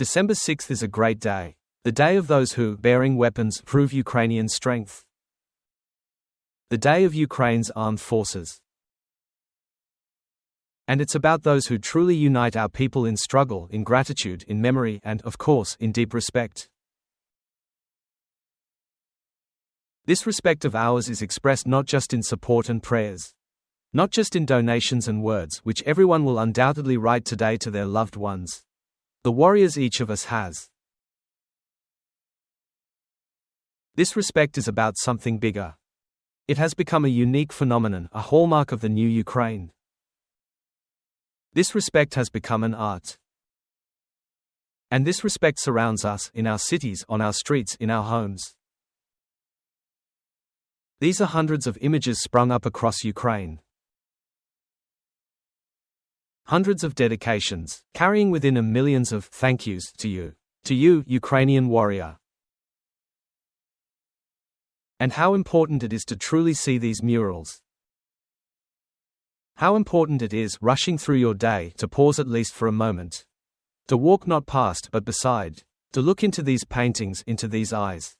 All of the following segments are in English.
December 6th is a great day. The day of those who, bearing weapons, prove Ukrainian strength. The day of Ukraine's armed forces. And it's about those who truly unite our people in struggle, in gratitude, in memory, and, of course, in deep respect. This respect of ours is expressed not just in support and prayers, not just in donations and words, which everyone will undoubtedly write today to their loved ones. The warriors each of us has. This respect is about something bigger. It has become a unique phenomenon, a hallmark of the new Ukraine. This respect has become an art. And this respect surrounds us, in our cities, on our streets, in our homes. These are hundreds of images sprung up across Ukraine. Hundreds of dedications, carrying within them millions of thank yous to you, Ukrainian warrior. And how important it is to truly see these murals. How important it is, rushing through your day, to pause at least for a moment. To walk not past but beside. To look into these paintings, into these eyes.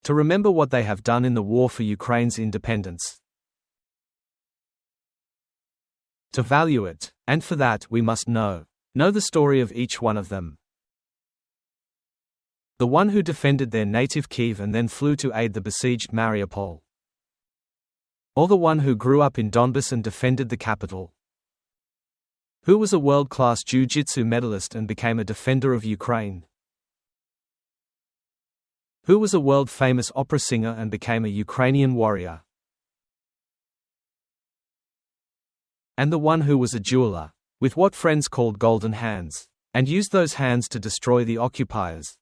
To remember what they have done in the war for Ukraine's independence. To value it, and for that we must know the story of each one of them. The one who defended their native Kyiv and then flew to aid the besieged Mariupol. Or the one who grew up in Donbas and defended the capital. Who was a world-class jiu-jitsu medalist and became a defender of Ukraine. Who was a world-famous opera singer and became a Ukrainian warrior. And the one who was a jeweler, with what friends called golden hands, and used those hands to destroy the occupiers.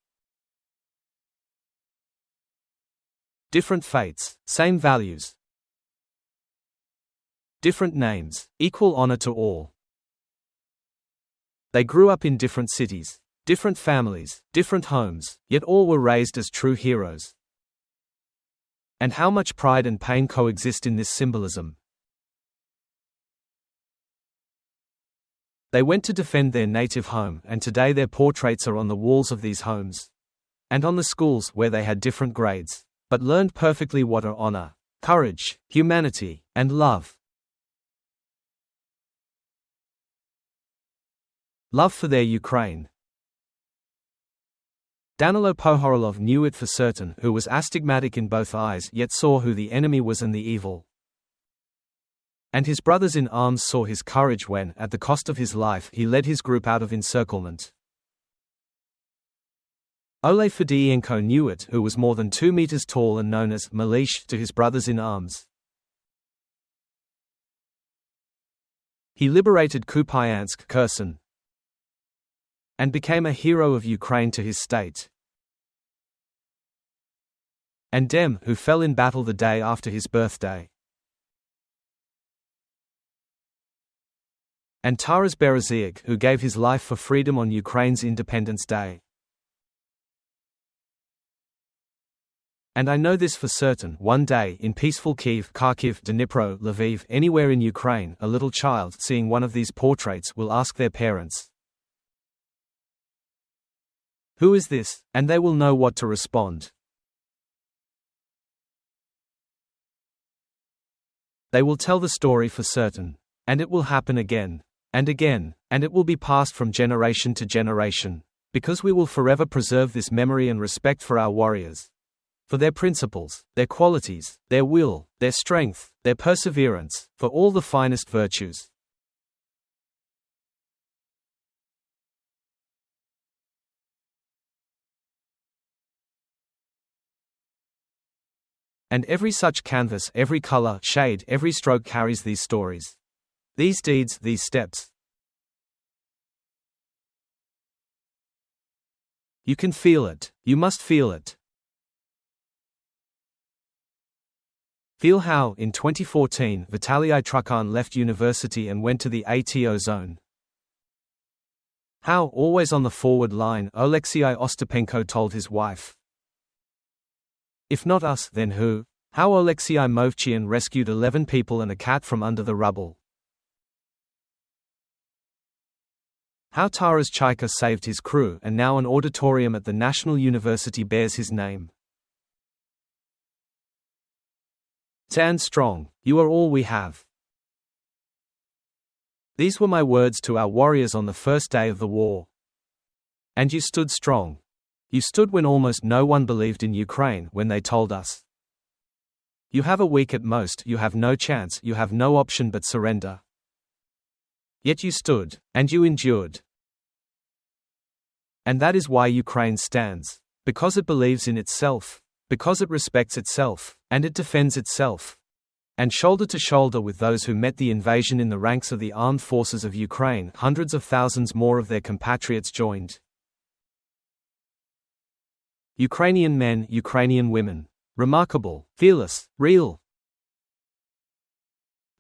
Different fates, same values. Different names, equal honor to all. They grew up in different cities, different families, different homes, yet all were raised as true heroes. And how much pride and pain coexist in this symbolism. They went to defend their native home, and today their portraits are on the walls of these homes. And on the schools where they had different grades, but learned perfectly what are honor, courage, humanity, and love. Love for their Ukraine. Danilo Pohorolov knew it for certain, who was astigmatic in both eyes yet saw who the enemy was and the evil. And his brothers in arms saw his courage when, at the cost of his life, he led his group out of encirclement. Oleh Fedyenko knew it, who was more than 2 meters tall and known as Malish to his brothers in arms. He liberated Kupiansk, Kherson, and became a hero of Ukraine to his state. And Dem, who fell in battle the day after his birthday. And Taras Bereziak, who gave his life for freedom on Ukraine's Independence Day. And I know this for certain, one day, in peaceful Kyiv, Kharkiv, Dnipro, Lviv, anywhere in Ukraine, a little child, seeing one of these portraits, will ask their parents, "Who is this?" And they will know what to respond. They will tell the story for certain. And it will happen again. And again, and it will be passed from generation to generation, because we will forever preserve this memory and respect for our warriors. For their principles, their qualities, their will, their strength, their perseverance, for all the finest virtues. And every such canvas, every color, shade, every stroke carries these stories. These deeds, these steps. You can feel it. You must feel it. Feel how, in 2014, Vitaly Trukhan left university and went to the ATO zone. How, always on the forward line, Oleksiy Ostapenko told his wife, "If not us, then who?" How Oleksiy Movchian rescued 11 people and a cat from under the rubble. How Taras Chaika saved his crew, and now an auditorium at the National University bears his name. Stand strong, you are all we have. These were my words to our warriors on the first day of the war. And you stood strong. You stood when almost no one believed in Ukraine, when they told us, you have a week at most, you have no chance, you have no option but surrender. Yet you stood, and you endured. And that is why Ukraine stands. Because it believes in itself, because it respects itself, and it defends itself. And shoulder to shoulder with those who met the invasion in the ranks of the armed forces of Ukraine, hundreds of thousands more of their compatriots joined. Ukrainian men, Ukrainian women. Remarkable, fearless, real.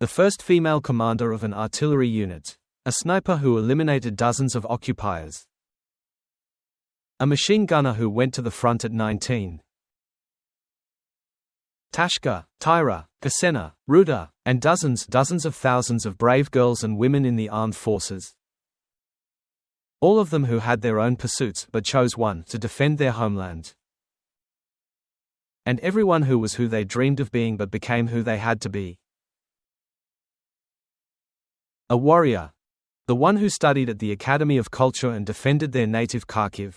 The first female commander of an artillery unit. A sniper who eliminated dozens of occupiers. A machine gunner who went to the front at 19. Tashka, Tyra, Kasena, Ruda, and dozens of thousands of brave girls and women in the armed forces. All of them who had their own pursuits but chose one, to defend their homeland. And everyone who was who they dreamed of being but became who they had to be. A warrior. The one who studied at the Academy of Culture and defended their native Kyiv.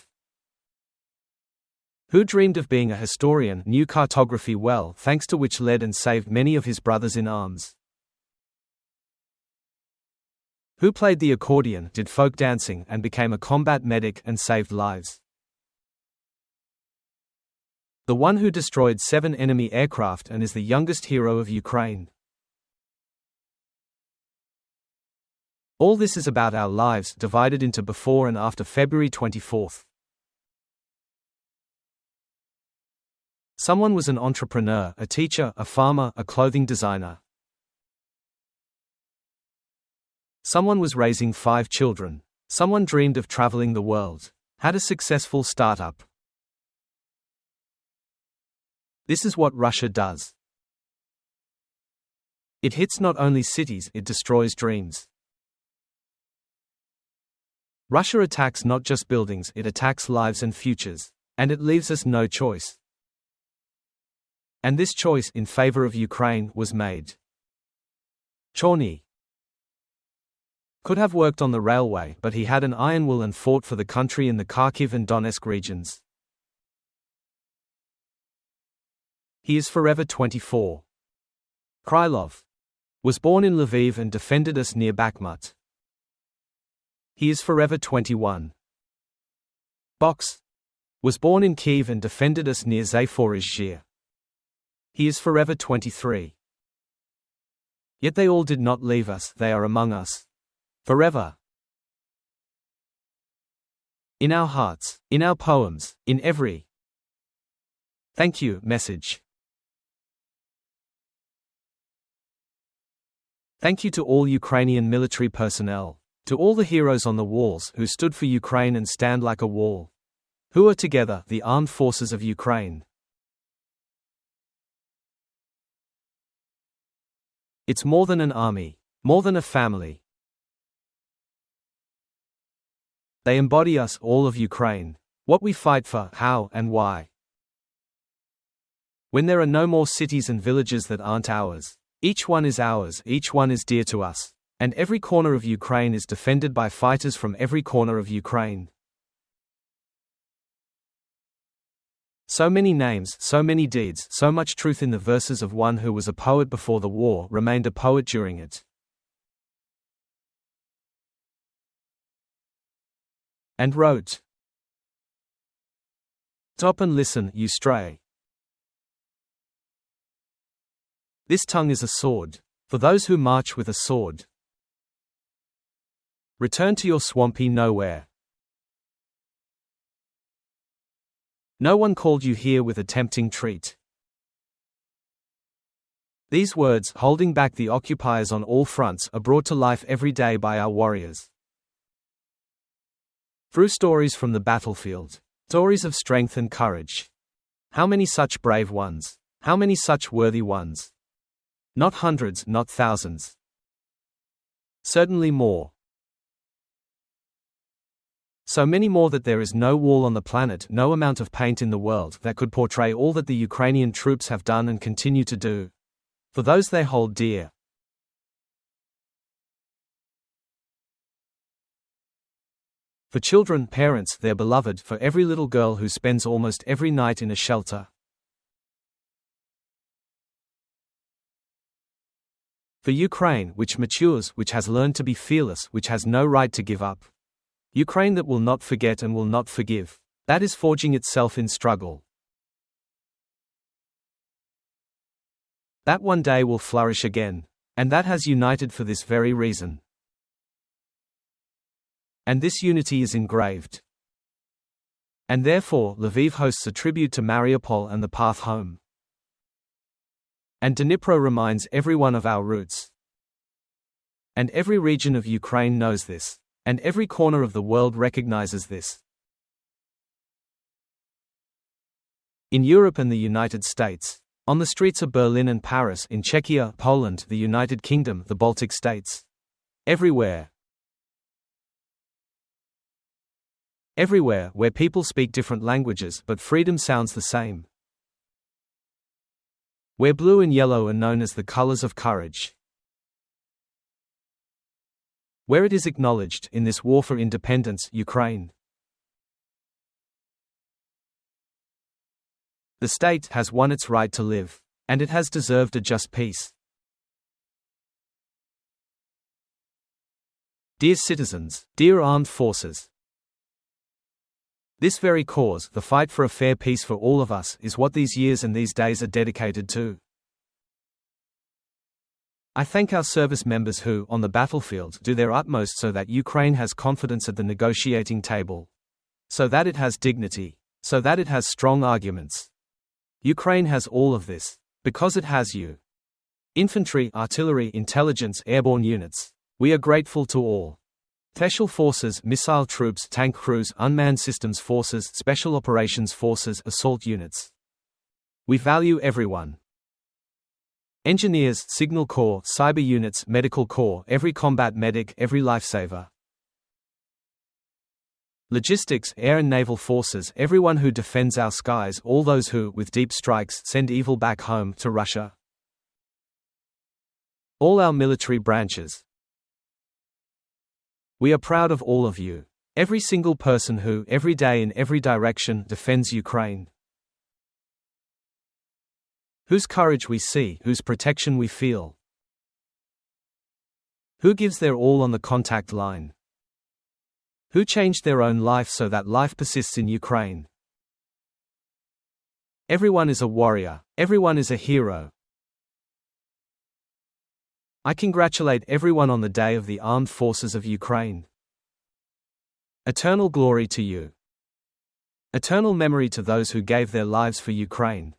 Who dreamed of being a historian, knew cartography well, thanks to which led and saved many of his brothers in arms. Who played the accordion, did folk dancing, and became a combat medic and saved lives. The one who destroyed 7 enemy aircraft and is the youngest hero of Ukraine. All this is about our lives, divided into before and after February 24th. Someone was an entrepreneur, a teacher, a farmer, a clothing designer. Someone was raising 5 children. Someone dreamed of traveling the world. Had a successful startup. This is what Russia does. It hits not only cities, it destroys dreams. Russia attacks not just buildings, it attacks lives and futures. And it leaves us no choice. And this choice, in favor of Ukraine, was made. Chorny could have worked on the railway, but he had an iron will and fought for the country in the Kharkiv and Donetsk regions. He is forever 24. Krylov was born in Lviv and defended us near Bakhmut. He is forever 21. Box was born in Kyiv and defended us near Zaporizhzhia. He is forever 23. Yet they all did not leave us, they are among us. Forever. In our hearts, in our poems, in every thank you message. Thank you to all Ukrainian military personnel, to all the heroes on the walls who stood for Ukraine and stand like a wall, who are together, the armed forces of Ukraine. It's more than an army, more than a family. They embody us, all of Ukraine, what we fight for, how and why. When there are no more cities and villages that aren't ours, each one is ours, each one is dear to us, and every corner of Ukraine is defended by fighters from every corner of Ukraine. So many names, so many deeds, so much truth in the verses of one who was a poet before the war, remained a poet during it. And wrote, "Stop and listen, you stray. This tongue is a sword, for those who march with a sword. Return to your swampy nowhere. No one called you here with a tempting treat." These words, holding back the occupiers on all fronts, are brought to life every day by our warriors. Through stories from the battlefield, stories of strength and courage. How many such brave ones? How many such worthy ones? Not hundreds, not thousands. Certainly more. So many more that there is no wall on the planet, no amount of paint in the world that could portray all that the Ukrainian troops have done and continue to do. For those they hold dear. For children, parents, their beloved, for every little girl who spends almost every night in a shelter. For Ukraine, which matures, which has learned to be fearless, which has no right to give up. Ukraine that will not forget and will not forgive. That is forging itself in struggle. That one day will flourish again. And that has united for this very reason. And this unity is engraved. And therefore, Lviv hosts a tribute to Mariupol and the path home. And Dnipro reminds everyone of our roots. And every region of Ukraine knows this. And every corner of the world recognizes this. In Europe and the United States, on the streets of Berlin and Paris, in Czechia, Poland, the United Kingdom, the Baltic states. Everywhere. Everywhere, where people speak different languages, but freedom sounds the same. Where blue and yellow are known as the colors of courage. Where it is acknowledged, in this war for independence, Ukraine. The state has won its right to live, and it has deserved a just peace. Dear citizens, dear armed forces. This very cause, the fight for a fair peace for all of us, is what these years and these days are dedicated to. I thank our service members who, on the battlefield, do their utmost so that Ukraine has confidence at the negotiating table. So that it has dignity. So that it has strong arguments. Ukraine has all of this. Because it has you. Infantry, artillery, intelligence, airborne units. We are grateful to all. Special forces, missile troops, tank crews, unmanned systems forces, special operations forces, assault units. We value everyone. Engineers, signal corps, cyber units, medical corps, every combat medic, every lifesaver. Logistics, air and naval forces, everyone who defends our skies, all those who, with deep strikes, send evil back home to Russia. All our military branches. We are proud of all of you. Every single person who, every day in every direction, defends Ukraine. Whose courage we see, whose protection we feel. Who gives their all on the contact line. Who changed their own life so that life persists in Ukraine. Everyone is a warrior. Everyone is a hero. I congratulate everyone on the Day of the Armed Forces of Ukraine. Eternal glory to you. Eternal memory to those who gave their lives for Ukraine.